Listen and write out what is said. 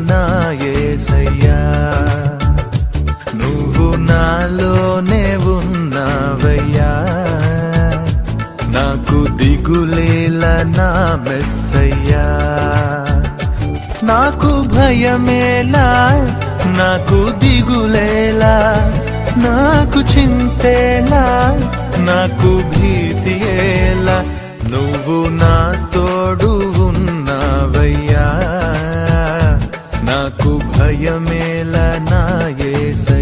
నా యేసయ్యా నువ్వు నాలోనే ఉన్నావయ్యా నాకు దిగులేలా నా మెస్సయ్యా నాకు భయమేలా నాకు దిగులేలా నాకు చింతేలా నాకు భీతియేలా నువ్వు నా తోడు ఉన్నావయ్యా నాకు భయమేలా నా యేసయ్యా